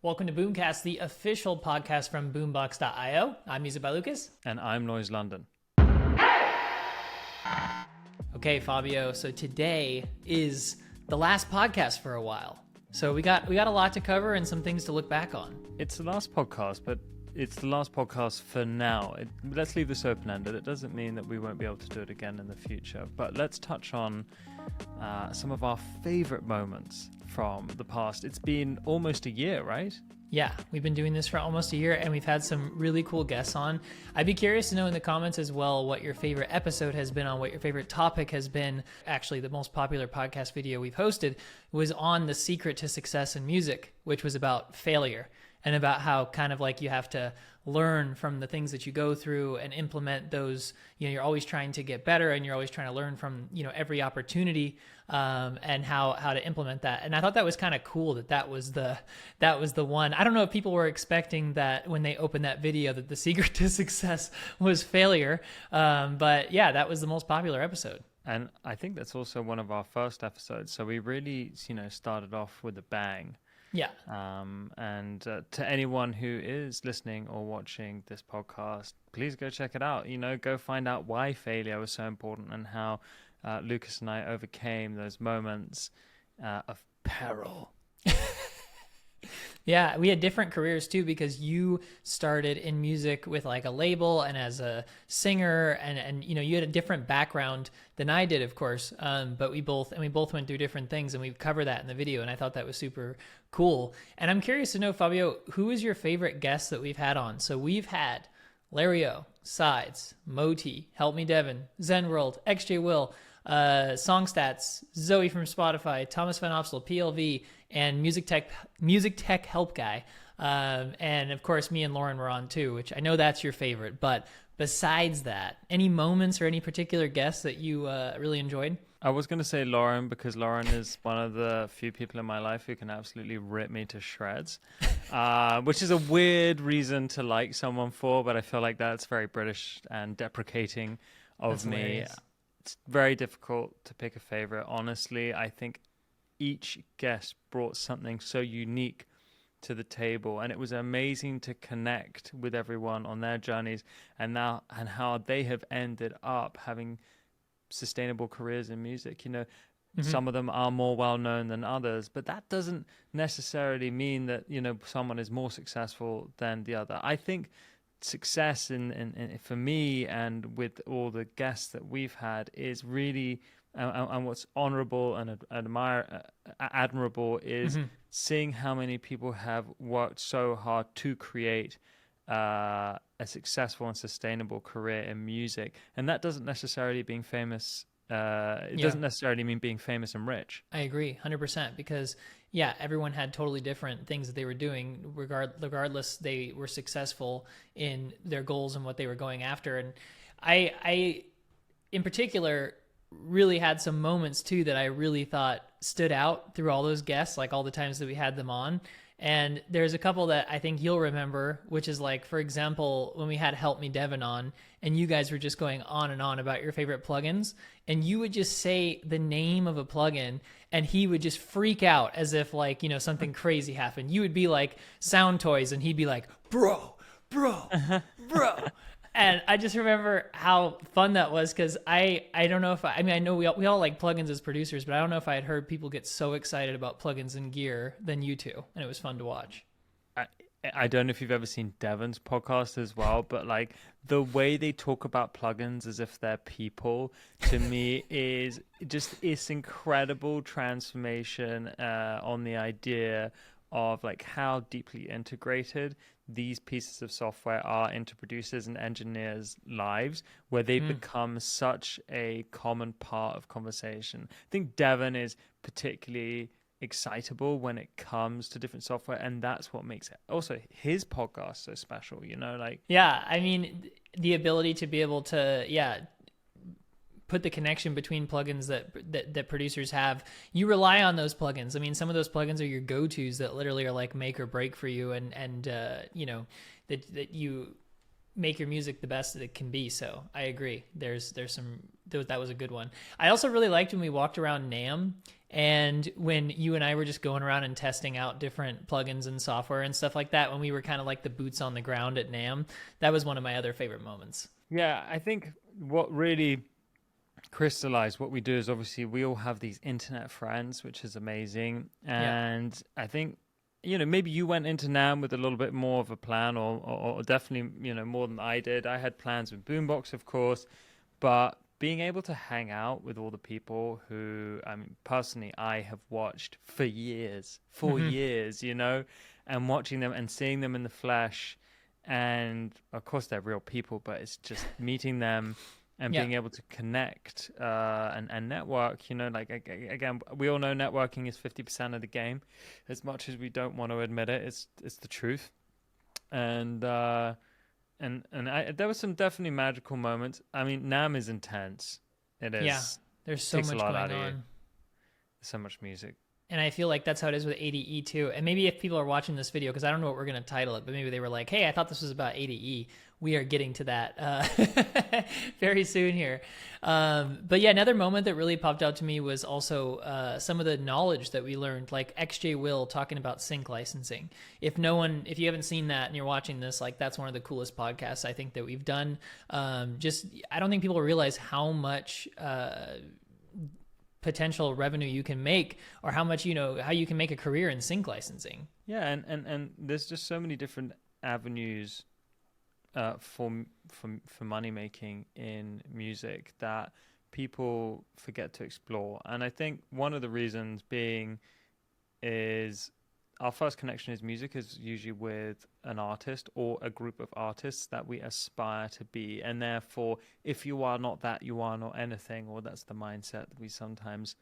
Welcome to Boomcast, the official podcast from boombox.io. I'm MusicByLukas. And I'm Noize London. Okay, Fabio, so today is the last podcast for a while. So we got a lot to cover and some things to look back on. It's the last podcast, but it's the last podcast for now. Let's leave this open-ended. It doesn't mean that we won't be able to do it again in the future. But let's touch on some of our favorite moments from the past. It's been almost a year, right? Yeah, we've been doing this for almost a year, and we've had some really cool guests on. I'd be curious to know in the comments as well what your favorite episode has been on, what your favorite topic has been. Actually, the most popular podcast video we've hosted was on the secret to success in music, which was about failure and about how kind of like you have to learn from the things that you go through and implement those. You know, you're always trying to get better and you're always trying to learn from, every opportunity, and how to implement that. And I thought that was kind of cool that was the one. I don't know if people were expecting that when they opened that video that the secret to success was failure. But yeah, that was the most popular episode. And I think that's also one of our first episodes. So we really, started off with a bang. Yeah. And to anyone who is listening or watching this podcast, please go check it out. Go find out why failure was so important and how Lucas and I overcame those moments of peril. Yeah, we had different careers too, because you started in music with like a label and as a singer, and you had a different background than I did, of course. But we both went through different things, and we cover that in the video, and I thought that was super cool. And I'm curious to know, Fabio, who is your favorite guest that we've had on? So we've had Larry O, Sides, Moti, Help Me Devin, Zen World, XJ Will, Songstats, Zoe from Spotify, Thomas Van Opsel, PLV, and Music Tech Help Guy. And of course, me and Lauren were on too, which I know that's your favorite. But besides that, any moments or any particular guests that you really enjoyed? I was going to say Lauren, because Lauren is one of the few people in my life who can absolutely rip me to shreds, which is a weird reason to like someone for, but I feel like that's very British and deprecating of me. Hilarious. It's very difficult to pick a favorite. Honestly, I think each guest brought something so unique to the table, and it was amazing to connect with everyone on their journeys and how they have ended up having sustainable careers in music. Some of them are more well known than others, but that doesn't necessarily mean that someone is more successful than the other. I think success in for me and with all the guests that we've had is really and what's honorable and admirable is seeing how many people have worked so hard to create a successful and sustainable career in music. And that doesn't necessarily being famous. Doesn't necessarily mean being famous and rich. I agree 100%, because everyone had totally different things that they were doing. Regardless, they were successful in their goals and what they were going after. And I in particular really had some moments too that I really thought stood out through all those guests, like all the times that we had them on. And there's a couple that I think you'll remember, which is like, for example, when we had Help Me Devin on, and you guys were just going on and on about your favorite plugins, and you would just say the name of a plugin, and he would just freak out as if like, something crazy happened. You would be like Sound Toys, and he'd be like, bro. And I just remember how fun that was, because I don't know if I know we all like plugins as producers, but I don't know if I had heard people get so excited about plugins and gear than you two, and it was fun to watch. I don't know if you've ever seen Devin's podcast as well, but like the way they talk about plugins as if they're people, to me is just this incredible transformation on the idea of like how deeply integrated these pieces of software are into producers and engineers' lives, where they become such a common part of conversation. I think Devin is particularly excitable when it comes to different software, and that's what makes it also his podcast so special. The ability to be able to put the connection between plugins that producers have. You rely on those plugins. I mean, some of those plugins are your go-tos that literally are like make or break for you, and that you make your music the best that it can be. So I agree. There's some that was a good one. I also really liked when we walked around NAMM, and when you and I were just going around and testing out different plugins and software and stuff like that, when we were kind of like the boots on the ground at NAMM. That was one of my other favorite moments. Yeah, I think what really crystallized what we do is obviously we all have these internet friends, which is amazing. And I think, maybe you went into NAMM with a little bit more of a plan, or definitely, more than I did. I had plans with Boombox, of course, but being able to hang out with all the people who, I mean, personally, I have watched for years, and watching them and seeing them in the flesh. And of course, they're real people, but it's just meeting them and being able to connect and network. Again, we all know networking is 50% of the game. As much as we don't want to admit it, it's the truth. And there were some definitely magical moments. I mean, NAMM is intense. It is. Yeah, there's so much going on. There's so much music. And I feel like that's how it is with ADE too. And maybe if people are watching this video, because I don't know what we're going to title it, but maybe they were like, hey, I thought this was about ADE. We are getting to that very soon here. But yeah, another moment that really popped out to me was also some of the knowledge that we learned, like XJ Will talking about sync licensing. If you haven't seen that and you're watching this, like that's one of the coolest podcasts I think that we've done. I don't think people realize how much potential revenue you can make, or how much, how you can make a career in sync licensing. Yeah. And there's just so many different avenues for money making in music that people forget to explore. And I think one of the reasons being is our first connection is music is usually with an artist or a group of artists that we aspire to be. And therefore, if you are not that, you are not anything, or that's the mindset that we sometimes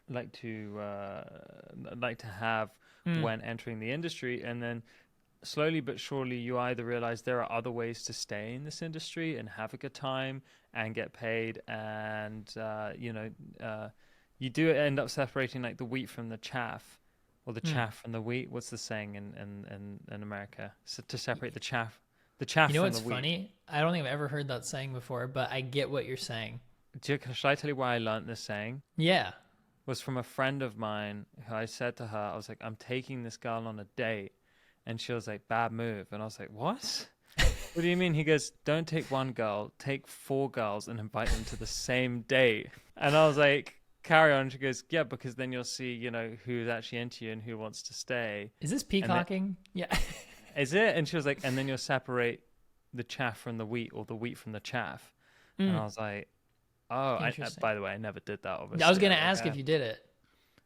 like to have when entering the industry. And then slowly but surely, you either realize there are other ways to stay in this industry and have a good time and get paid. And, you do end up separating like the wheat from the chaff. Or the chaff from the wheat. What's the saying in America? So to separate the chaff from the wheat. What's funny? I don't think I've ever heard that saying before, but I get what you're saying. Shall I tell you where I learned this saying? Yeah. Was from a friend of mine who I said to her, I was like, I'm taking this girl on a date. And she was like, bad move. And I was like, what? What do you mean? He goes, don't take one girl, take 4 girls and invite them to the same date. And I was like, carry on. She goes, yeah, because then you'll see, who's actually into you and who wants to stay. Is this peacocking? Yeah. Is it? And she was like, and then you'll separate the chaff from the wheat, or the wheat from the chaff. And I was like, oh, by the way, I never did that, obviously. I was going to ask if you did it.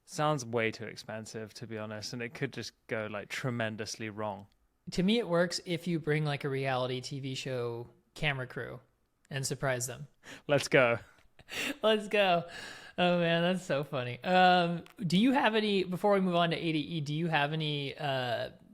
Sounds way too expensive, to be honest. And it could just go like tremendously wrong. To me, it works if you bring like a reality TV show camera crew and surprise them. Let's go. Let's go. Oh man, that's so funny. Do you have any, before we move on to ADE, do you have any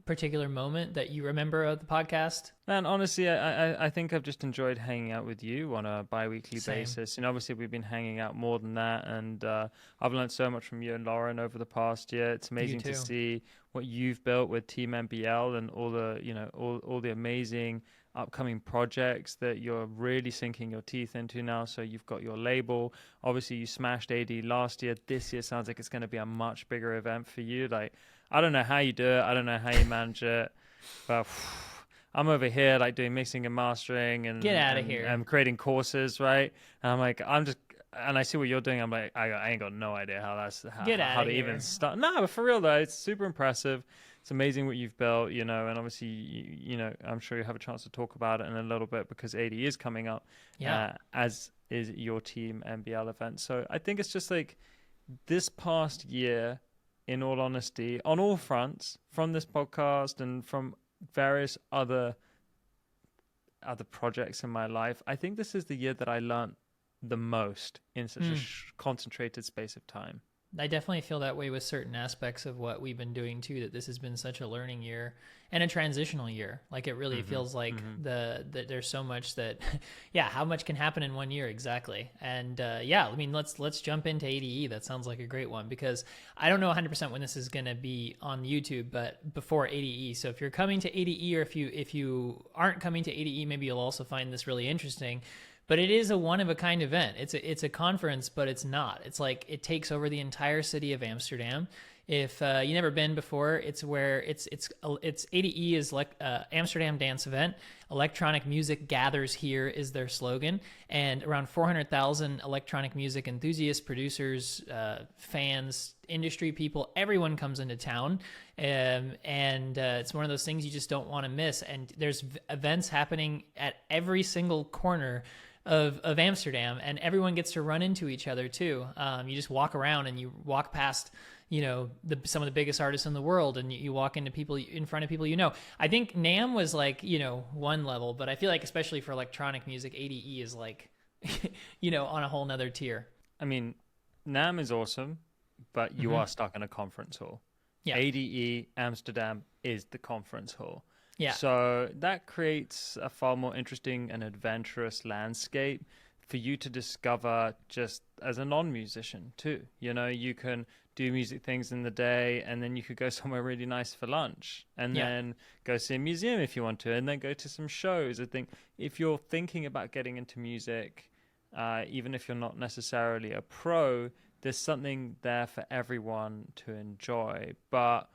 particular moment that you remember of the podcast? Man, honestly, I think I've just enjoyed hanging out with you on a bi-weekly basis. Obviously we've been hanging out more than that, and I've learned so much from you and Lauren over the past year. It's amazing to see what you've built with Team MBL and all the, all the amazing upcoming projects that you're really sinking your teeth into now. So you've got your label. Obviously you smashed AD last year. This year sounds like it's going to be a much bigger event for you. Like, I don't know how you do it. I don't know how you manage it, but I'm over here like doing mixing and mastering and get out of here. I'm creating courses, right? And I'm like, and I see what you're doing. I'm like, I ain't got no idea how to even start. No, but for real though, it's super impressive. It's amazing what you've built, and obviously, I'm sure you have a chance to talk about it in a little bit because AD is coming up, as is your Team MBL event. So I think it's just like this past year, in all honesty, on all fronts, from this podcast and from various other projects in my life, I think this is the year that I learned the most in such a concentrated space of time. I definitely feel that way with certain aspects of what we've been doing too, that this has been such a learning year and a transitional year. Like it really feels like that there's so much that, how much can happen in 1 year exactly. And I mean, let's jump into ADE. That sounds like a great one because I don't know 100% when this is going to be on YouTube, but before ADE. So if you're coming to ADE or if you aren't coming to ADE, maybe you'll also find this really interesting. But it is a one of a kind event. It's a conference, but it's not. It's like it takes over the entire city of Amsterdam. If you never been before, it's where it's ADE is like Amsterdam Dance Event. Electronic music gathers here is their slogan, and around 400,000 electronic music enthusiasts, producers, fans, industry people, everyone comes into town, and it's one of those things you just don't want to miss. And there's events happening at every single corner of Amsterdam, and everyone gets to run into each other too. You just walk around and you walk past, you know, some of the biggest artists in the world, and you walk into people in front of people, you know. I think NAMM was like, you know, one level, but I feel like especially for electronic music, ADE is like, you know, on a whole nother tier. I mean, NAMM is awesome, but you are stuck in a conference hall. Yeah. ADE Amsterdam is the conference hall. Yeah. So that creates a far more interesting and adventurous landscape for you to discover just as a non-musician too. You know, you can do music things in the day, and then you could go somewhere really nice for lunch, and then go see a museum if you want to, and then go to some shows. I think if you're thinking about getting into music, even if you're not necessarily a pro, there's something there for everyone to enjoy. But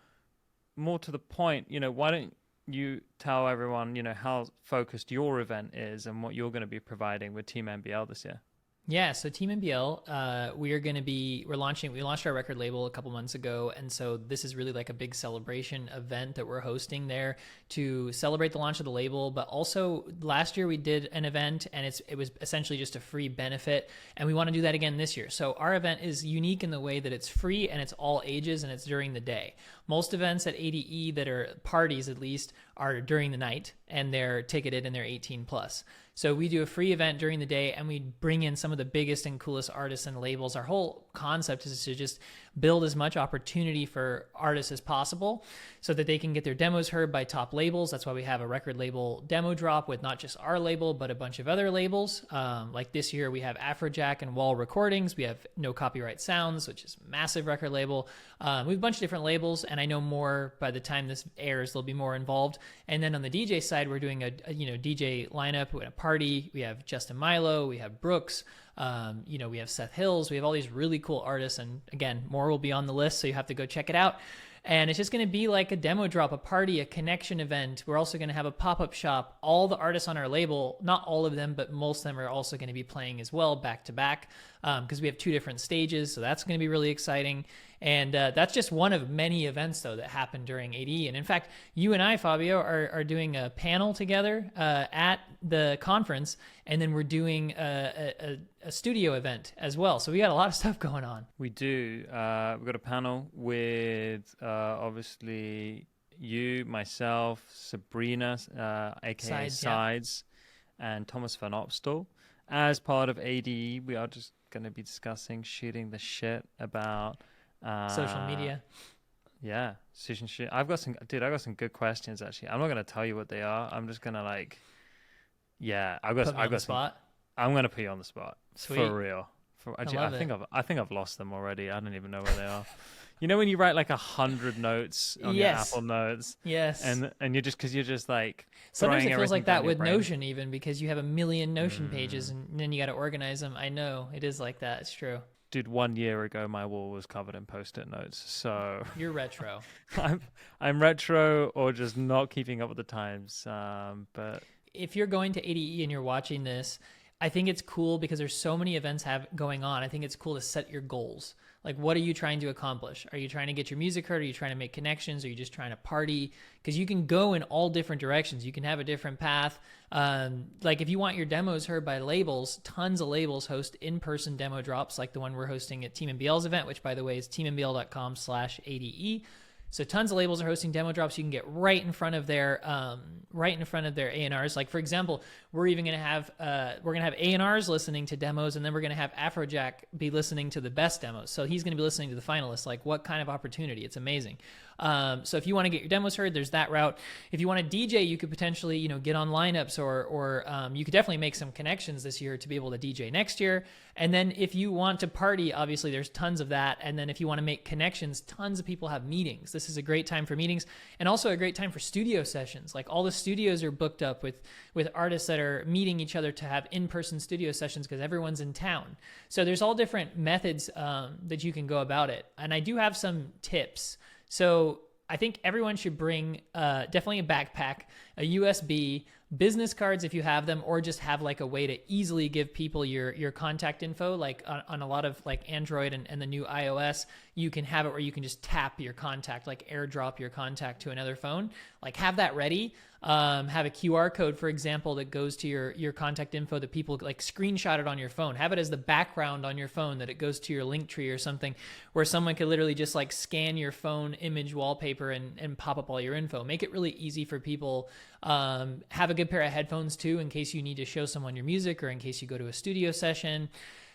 more to the point, you know, why don't you tell everyone, you know, how focused your event is and what you're going to be providing with Team MBL this year? Yeah, so Team MBL, we launched our record label a couple months ago, and so this is really like a big celebration event that we're hosting there to celebrate the launch of the label. But also last year we did an event, and it was essentially just a free benefit, and we want to do that again this year. So our event is unique in the way that it's free and it's all ages and it's during the day. Most events at ADE that are parties, at least, are during the night, and they're ticketed and they're 18 plus. So we do a free event during the day, and we bring in some of the biggest and coolest artists and labels. Our whole concept is to just build as much opportunity for artists as possible so that they can get their demos heard by top labels. That's why we have a record label demo drop with not just our label, but a bunch of other labels. Like this year, we have Afrojack and Wall Recordings. We have No Copyright Sounds, which is a massive record label. We have a bunch of different labels, and I know more by the time this airs, there'll be more involved. And then on the DJ side, we're doing a DJ lineup with a party. We have Justin Milo, we have Brooks, we have Seth Hills, we have all these really cool artists, and again, more will be on the list, so you have to go check it out. And it's just going to be like a demo drop, a party, a connection event. We're also going to have a pop-up shop. All the artists on our label, not all of them, but most of them are also going to be playing as well, back to back, because we have 2 different stages. So that's going to be really exciting. And that's just one of many events, though, that happen during ADE. And in fact, you and I, Fabio, are doing a panel together at the conference, and then we're doing a studio event as well. So we got a lot of stuff going on. We do. We've got a panel with obviously you, myself, Sabrina, aka Sides, and Thomas van Opstal. As part of ADE, we are just going to be discussing shooting the shit about social media. Yeah, social shit. I got some good questions actually. I'm not going to tell you what they are. I'm just going to I got some spot. I'm going to put you on the spot. Sweet. For real. I think I've lost them already. I don't even know where they are. You know when you write like 100 notes on your Apple Notes? Yes. And you're just like sometimes it feels like that with Notion, even because you have a million Notion pages, and then you got to organize them. I know it is like that. It's true. Dude, 1 year ago my wall was covered in Post-it notes. So you're retro. I'm retro, or just not keeping up with the times. But if you're going to ADE and you're watching this, I think it's cool because there's so many events going on. I think it's cool to set your goals. Like, what are you trying to accomplish? Are you trying to get your music heard? Are you trying to make connections? Are you just trying to party? Because you can go in all different directions. You can have a different path. Like if you want your demos heard by labels, tons of labels host in-person demo drops like the one we're hosting at Team MBL's event, which by the way is teammbl.com/ADE. So tons of labels are hosting demo drops. You can get right in front of their A&Rs. Like for example, we're even going to have A&Rs listening to demos, and then we're going to have Afrojack be listening to the best demos. So he's going to be listening to the finalists. Like what kind of opportunity? It's amazing. So if you want to get your demos heard, there's that route. If you want to DJ, you could potentially, you know, get on lineups, or you could definitely make some connections this year to be able to DJ next year. And then if you want to party, obviously there's tons of that. And then if you want to make connections, tons of people have meetings. This is a great time for meetings, and also a great time for studio sessions. Like all the studios are booked up with artists that are meeting each other to have in-person studio sessions because everyone's in town. So there's all different methods that you can go about it. And I do have some tips. So I think everyone should bring definitely a backpack, a USB, business cards if you have them, or just have like a way to easily give people your contact info. Like on a lot of like Android and the new iOS, you can have it where you can just tap your contact, like airdrop your contact to another phone. Like have that ready. Have a QR code, for example, that goes to your contact info that people like screenshot it on your phone. Have it as the background on your phone, that it goes to your link tree or something, where someone could literally just like scan your phone image wallpaper and pop up all your info. Make it really easy for people. Have a good pair of headphones too, in case you need to show someone your music or in case you go to a studio session.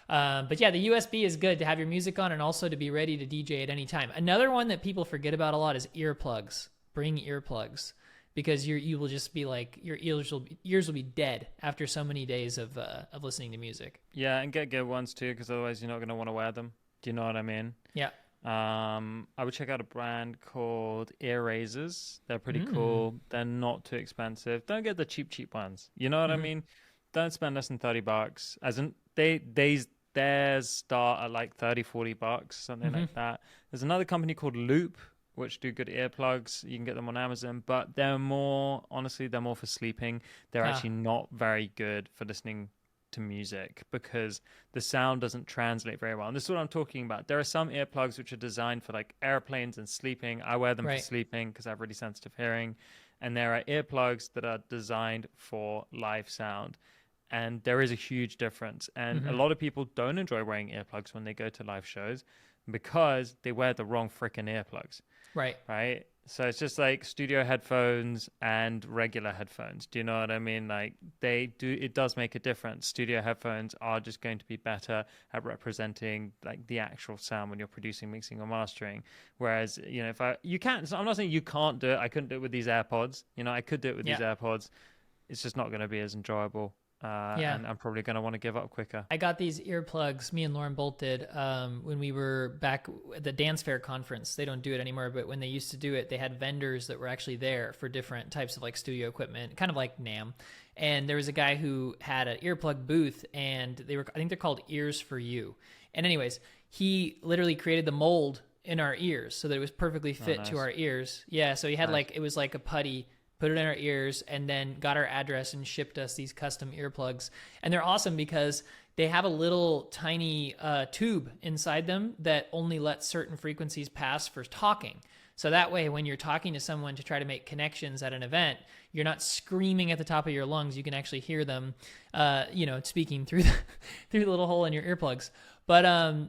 But yeah, the USB is good to have your music on and also to be ready to DJ at any time. Another one that people forget about a lot is earplugs. Bring earplugs, because you will just be like, your ears will be dead after so many days of listening to music. Yeah, and get good ones too, because otherwise you're not going to want to wear them. Do you know what I mean? Yeah. I would check out a brand called Ear Razors. They're pretty cool. They're not too expensive. Don't get the cheap ones. You know what I mean? Don't spend less than $30. As in, theirs start at like $30-$40, something like that. There's another company called Loop, which do good earplugs. You can get them on Amazon, but they're more for sleeping. They're actually not very good for listening to music because the sound doesn't translate very well. And this is what I'm talking about. There are some earplugs which are designed for like airplanes and sleeping. I wear them for sleeping because I have really sensitive hearing. And there are earplugs that are designed for live sound. And there is a huge difference. And a lot of people don't enjoy wearing earplugs when they go to live shows because they wear the wrong freaking earplugs. Right. So it's just like studio headphones and regular headphones. Do you know what I mean? Like it does make a difference. Studio headphones are just going to be better at representing like the actual sound when you're producing, mixing, or mastering. Whereas, you know, so I'm not saying you can't do it. I couldn't do it with these AirPods. You know, I could do it with these AirPods. It's just not going to be as enjoyable. And I'm probably going to want to give up quicker. I got these earplugs, me and Lauren Bolt did, when we were back at the Dance Fair conference. They don't do it anymore, but when they used to do it, they had vendors that were actually there for different types of like studio equipment, kind of like NAMM. And there was a guy who had an earplug booth, and I think they're called Ears for You. And anyways, he literally created the mold in our ears so that it was perfectly fit to our ears. Yeah, so he had it was like a putty, put it in our ears, and then got our address and shipped us these custom earplugs. And they're awesome because they have a little tiny tube inside them that only lets certain frequencies pass for talking. So that way, when you're talking to someone to try to make connections at an event, you're not screaming at the top of your lungs. You can actually hear them, speaking through the little hole in your earplugs. But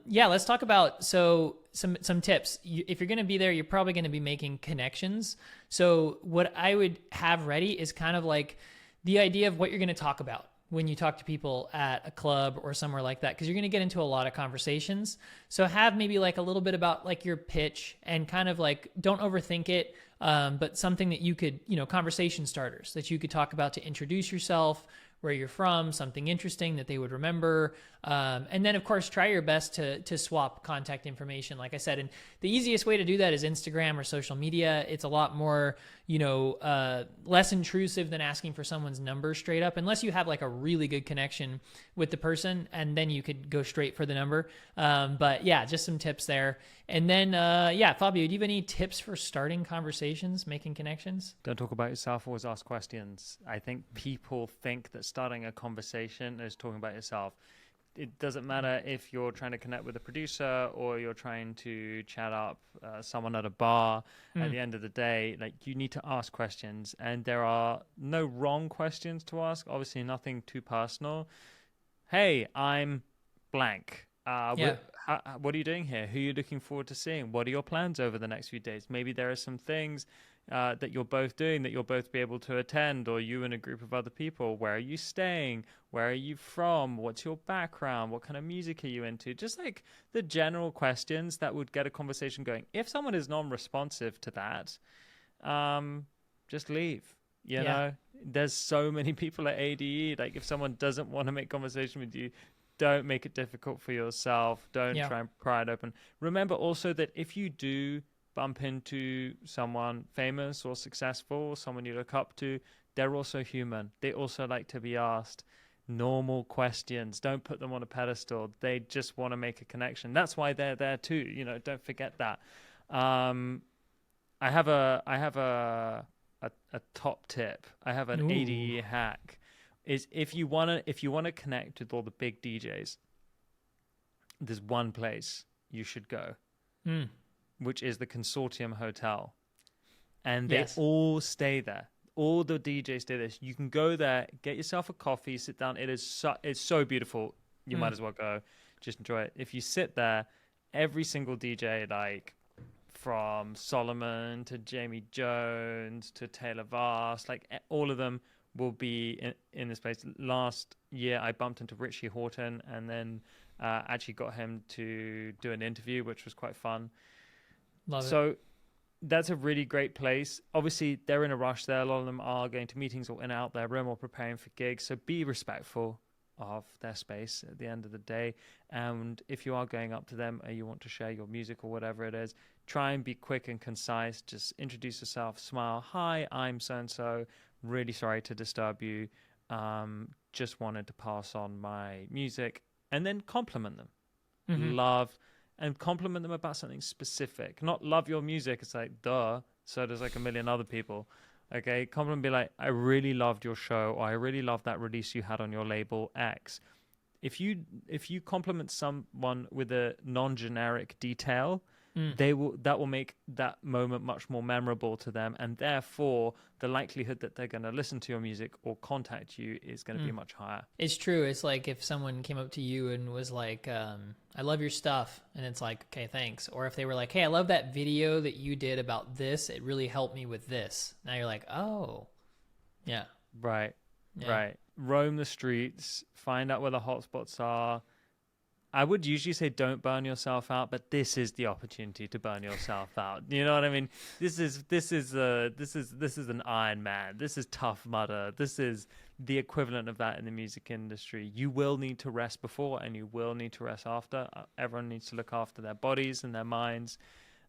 let's talk about some tips. If you're going to be there, you're probably going to be making connections. So what I would have ready is kind of like the idea of what you're going to talk about when you talk to people at a club or somewhere like that, because you're going to get into a lot of conversations. So have maybe like a little bit about like your pitch and kind of like, don't overthink it, but something that you could, conversation starters that you could talk about to introduce yourself, where you're from, something interesting that they would remember. And then, of course, try your best to swap contact information, like I said. And the easiest way to do that is Instagram or social media. It's a lot more, less intrusive than asking for someone's number straight up, unless you have like a really good connection with the person, and then you could go straight for the number. But yeah, just some tips there. And then, Fabio, do you have any tips for starting conversations, making connections? Don't talk about yourself, always ask questions. I think people think that starting a conversation is talking about yourself. It doesn't matter if you're trying to connect with a producer or you're trying to chat up someone at a bar. At the end of the day, like, you need to ask questions, and there are no wrong questions to ask. Obviously, nothing too personal. Hey, I'm blank. What are you doing here? Who are you looking forward to seeing? What are your plans over the next few days? Maybe there are some things that you're both doing, that you'll both be able to attend, or you and a group of other people. Where are you staying? Where are you from? What's your background? What kind of music are you into? Just like the general questions that would get a conversation going. If someone is non-responsive to that, just leave. You know, there's so many people at ADE. Like, if someone doesn't want to make conversation with you, don't make it difficult for yourself. Don't try and pry it open. Remember also that if you do bump into someone famous or successful, someone you look up to, they're also human. They also like to be asked normal questions. Don't put them on a pedestal. They just want to make a connection. That's why they're there too. You know, don't forget that. I have a top tip. I have an ADE hack. Is if you wanna connect with all the big DJs, there's one place you should go, which is the Consortium Hotel, and they all stay there. All the DJs stay there. You can go there, get yourself a coffee, sit down. It's so beautiful. You might as well go. Just enjoy it. If you sit there, every single DJ, like from Solomon to Jamie Jones to Taylor Vast, like all of them will be in this place. Last year, I bumped into Richie Houghton and then actually got him to do an interview, which was quite fun. Love it. That's a really great place. Obviously, they're in a rush there. A lot of them are going to meetings or in and out their room or preparing for gigs. So be respectful of their space at the end of the day. And if you are going up to them and you want to share your music or whatever it is, try and be quick and concise. Just introduce yourself, smile. Hi, I'm so-and-so. Really sorry to disturb you. Just wanted to pass on my music, and then compliment them. Love and compliment them about something specific. Not love your music. It's like, duh. So does like a million other people. Okay, compliment, be like, I really loved your show, or I really loved that release you had on your label X. If you compliment someone with a non-generic detail, that will make that moment much more memorable to them, and therefore the likelihood that they're going to listen to your music or contact you is going to be much higher. It's true. It's like if someone came up to you and was like, I love your stuff, and it's like, okay, thanks. Or if they were like, hey, I love that video that you did about this, it really helped me with this. Now you're like, oh yeah, right. Roam the streets, find out where the hotspots are. I would usually say don't burn yourself out, but this is the opportunity to burn yourself out. You know what I mean? This is an Iron Man. This is Tough Mudder. This is the equivalent of that in the music industry. You will need to rest before, and you will need to rest after. Everyone needs to look after their bodies and their minds.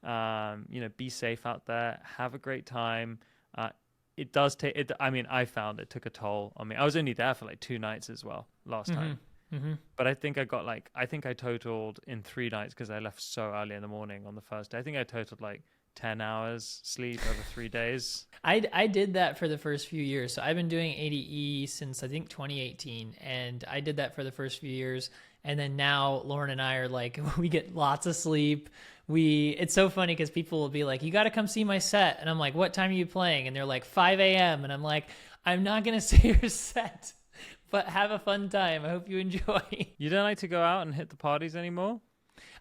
Be safe out there. Have a great time. It does take it. I mean, I found it took a toll on me. I was only there for like 2 nights as well last time. But I think I totaled in 3 nights, because I left so early in the morning on the first day. I think I totaled like 10 hours sleep over 3 days. I did that for the first few years. So I've been doing ADE since I think 2018, and I did that for the first few years. And then now Lauren and I are like, we get lots of sleep. It's so funny because people will be like, you got to come see my set. And I'm like, what time are you playing? And they're like 5 a.m. And I'm like, I'm not going to see your set. But have a fun time. I hope you enjoy. You don't like to go out and hit the parties anymore?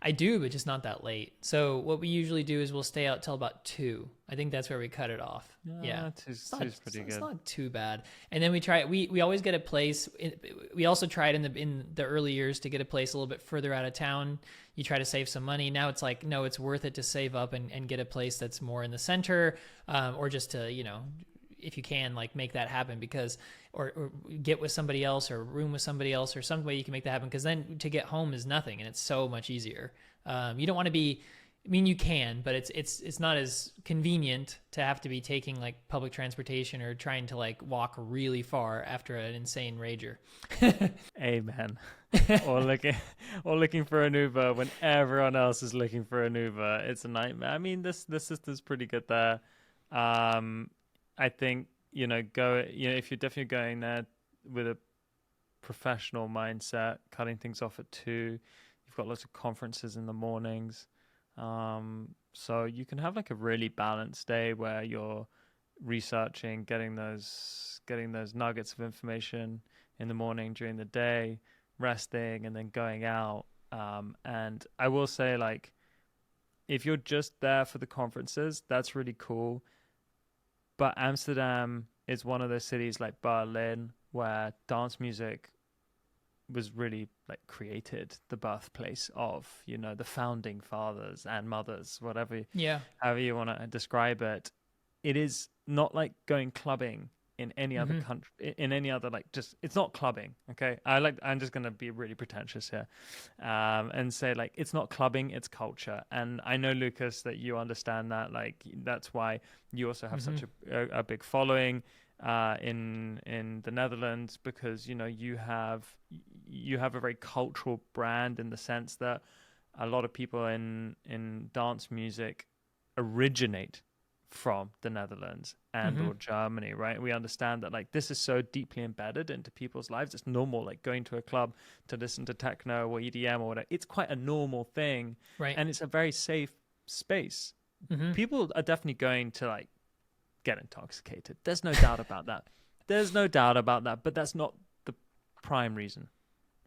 I do, but just not that late. So what we usually do is we'll stay out till about 2. I think that's where we cut it off. Yeah. Two's pretty good. It's not too bad. And then we try it. We always get a place. We also tried in the early years to get a place a little bit further out of town. You try to save some money. Now it's like, no, it's worth it to save up and get a place that's more in the center, or just to, if you can, like, make that happen, because or get with somebody else or room with somebody else or some way you can make that happen, because then to get home is nothing, and it's so much easier. You don't want to be, I mean, you can, but it's not as convenient to have to be taking like public transportation or trying to like walk really far after an insane rager. Amen. or looking for an Uber when everyone else is looking for an Uber. It's a nightmare. I mean, the system's pretty good there. I think, if you're definitely going there with a professional mindset, cutting things off at 2, you've got lots of conferences in the mornings. So you can have like a really balanced day where you're researching, getting those nuggets of information in the morning, during the day, resting, and then going out. And I will say, like, if you're just there for the conferences, that's really cool. But Amsterdam is one of those cities like Berlin where dance music was really like created, the birthplace of, you know, the founding fathers and mothers, whatever, however you want to describe it. It is not like going clubbing in any other country, in any other, like, just, it's not clubbing. Okay. I'm just going to be really pretentious here, and say, like, it's not clubbing, it's culture. And I know, Lucas, that you understand that, like, that's why you also have such a big following in the Netherlands, because, you know, you have a very cultural brand, in the sense that a lot of people in dance music originate from the Netherlands and or Germany, right? We understand that, like, this is so deeply embedded into people's lives. It's normal, like, going to a club to listen to techno or EDM or whatever. It's quite a normal thing, right? And it's a very safe space. People are definitely going to, like, get intoxicated. There's no doubt about that. But that's not the prime reason,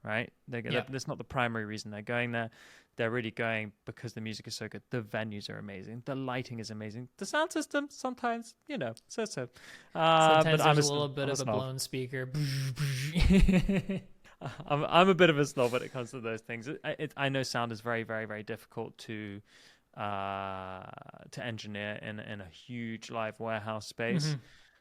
right? That's not the primary reason they're going there. They're really going because the music is so good. The venues are amazing. The lighting is amazing. The sound system, sometimes, you know, so. Sometimes there's a little bit of a blown speaker. I'm a bit of a snob when it comes to those things. I know sound is very, very, very difficult to engineer in a huge live warehouse space.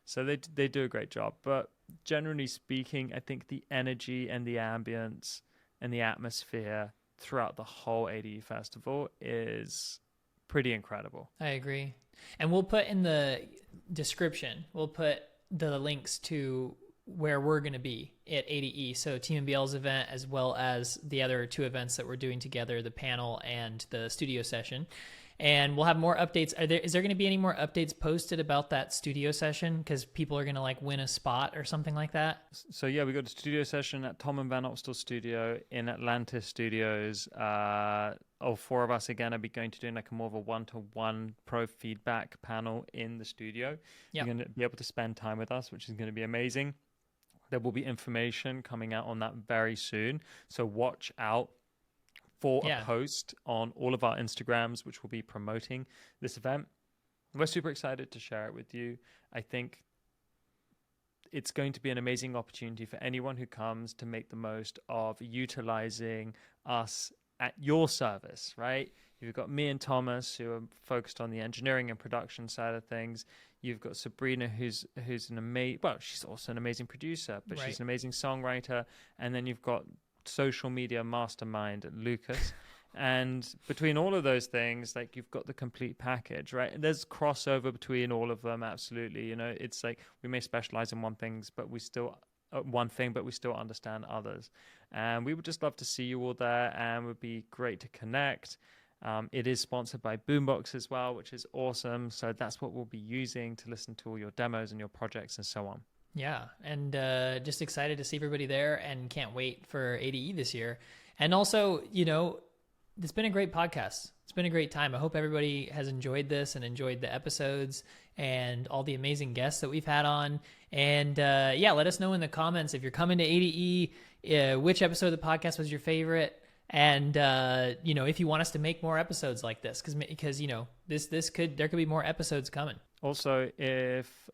So they do a great job. But generally speaking, I think the energy and the ambience and the atmosphere throughout the whole ADE festival is pretty incredible. I agree. And we'll put in the description, we'll put the links to where we're going to be at ADE. So Team MBL's event, as well as the other two events that we're doing together, the panel and the studio session. And we'll have more updates. Is there going to be any more updates posted about that studio session? Because people are going to, like, win a spot or something like that. So yeah, we got a studio session at Tom and Van Opstal Studio in Atlantis Studios. All four of us again are going to do like a more of a one-to-one pro feedback panel in the studio. You're going to be able to spend time with us, which is going to be amazing. There will be information coming out on that very soon. So watch out for a post on all of our Instagrams, which will be promoting this event. We're super excited to share it with you. I think it's going to be an amazing opportunity for anyone who comes to make the most of utilizing us at your service, right? You've got me and Thomas, who are focused on the engineering and production side of things. You've got Sabrina, who's an amazing, well, she's also an amazing producer, but she's an amazing songwriter. And then you've got social media mastermind Lucas, and between all of those things, like, you've got the complete package, right? And there's crossover between all of them, absolutely. You know, it's like we may specialize in one thing, but we still understand others, and we would just love to see you all there, and it would be great to connect. It is sponsored by Boombox as well, which is awesome. So that's what we'll be using to listen to all your demos and your projects and so on. Yeah, and just excited to see everybody there, and can't wait for ADE this year. And also, you know, it's been a great podcast. It's been a great time. I hope everybody has enjoyed this and enjoyed the episodes and all the amazing guests that we've had on. And let us know in the comments if you're coming to ADE, which episode of the podcast was your favorite. And, you know, if you want us to make more episodes like this, because you know, there could be more episodes coming. Also, if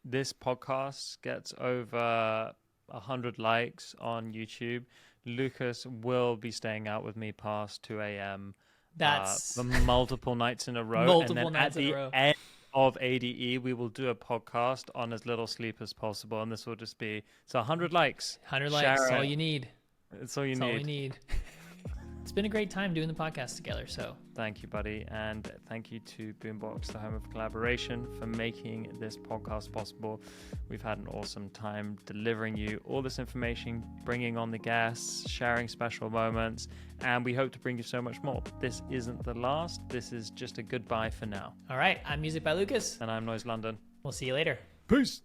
this podcast gets over 100 likes on YouTube, Lucas will be staying out with me past 2 a.m. That's for multiple nights in a row. And then at the end of ADE, we will do a podcast on as little sleep as possible. And this will just be, 100 likes. 100 likes, that's all you need. It's all you need. It's been a great time doing the podcast together. So thank you, buddy. And thank you to Boombox, the home of collaboration, for making this podcast possible. We've had an awesome time delivering you all this information, bringing on the guests, sharing special moments, and we hope to bring you so much more. But this isn't the last. This is just a goodbye for now. All right. I'm MusicByLukas. And I'm Noize London. We'll see you later. Peace.